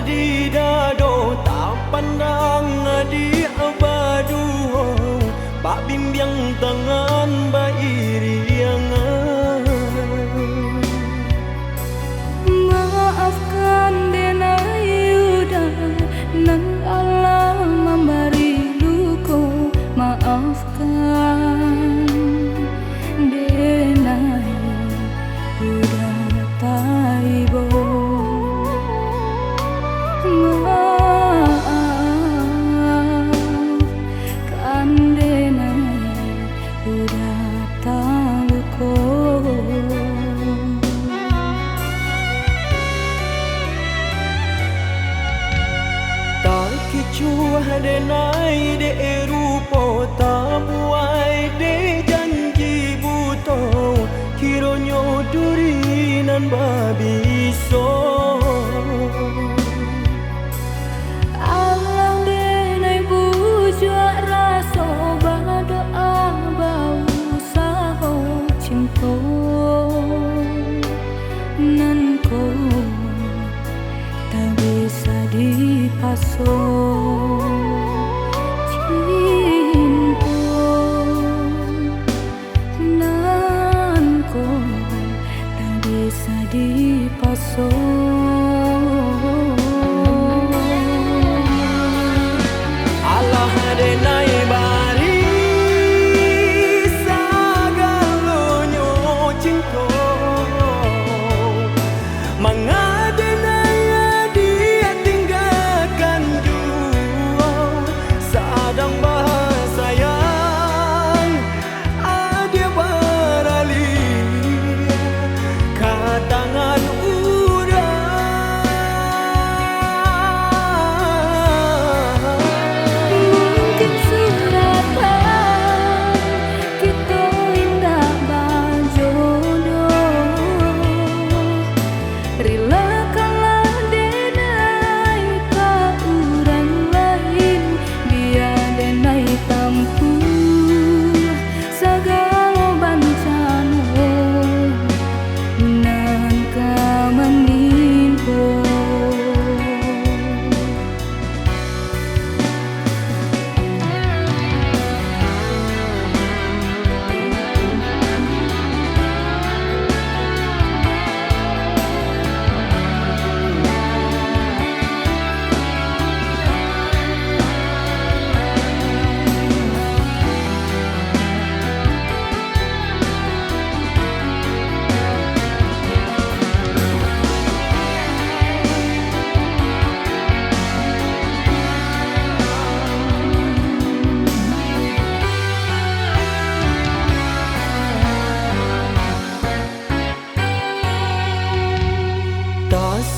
di dado tak pandang di abadu Pak bimbing tangan bairiangan maafkan denai udah nan Allah memberi luku maafkan denai udah taibo maafkan denai udah taluko Kicuah denai de rupo tabuai de janji buto Kironyo durinan babiso alang denai bujua raso badoa bau saho cinto nan ko tak bisa dipaso cinta nan ko tak bisa dipaso Allah denai bari sagalonyo cinto Mangadenai dia tinggalkan jua Sadang bahasayang Adia barali Katangan mungkin suratan kita indah bajodoh relakanlah denai ka urang lain dia denai tampu sagala bancano nan ka menimpo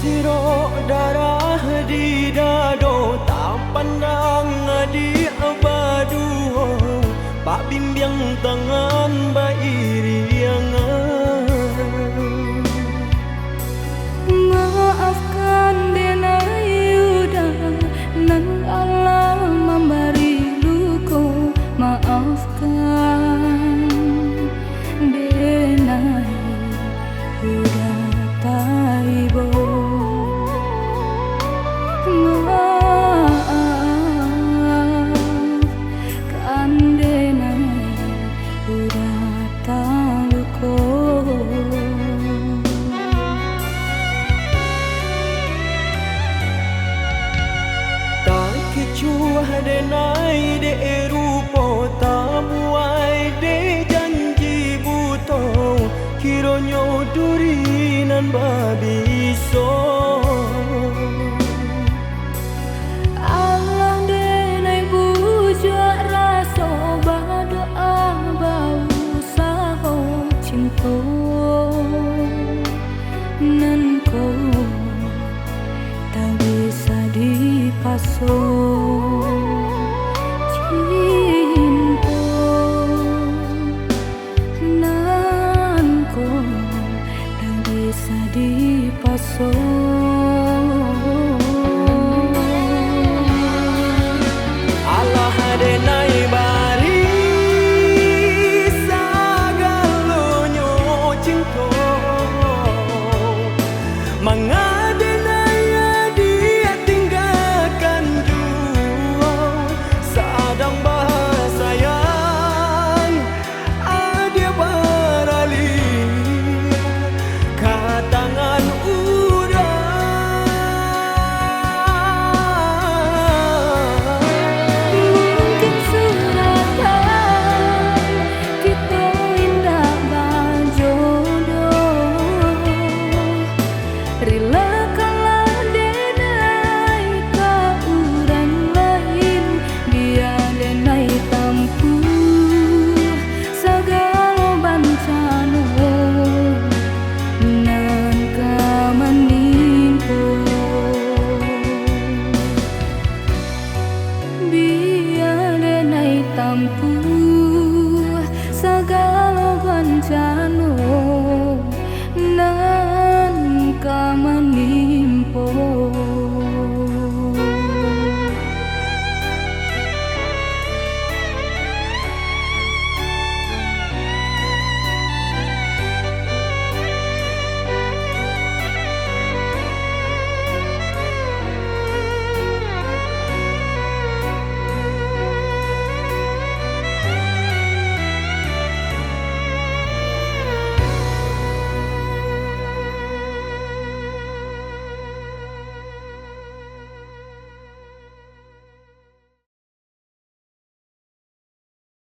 Siro darah di dado tak pandang di abadu Pak bimbing tangan bairiangan maafkan denai udah nan Allah memberi luku maafkan denai udah taibo maafkan denai udah taluko Tak kecuah denai de rupo tabuai de janji buto Kironyo durinan babiso alang denai bujua raso badoa bau saho cinto nan ko tak bisa dipaso cinta nan ko tak bisa dipaso mampu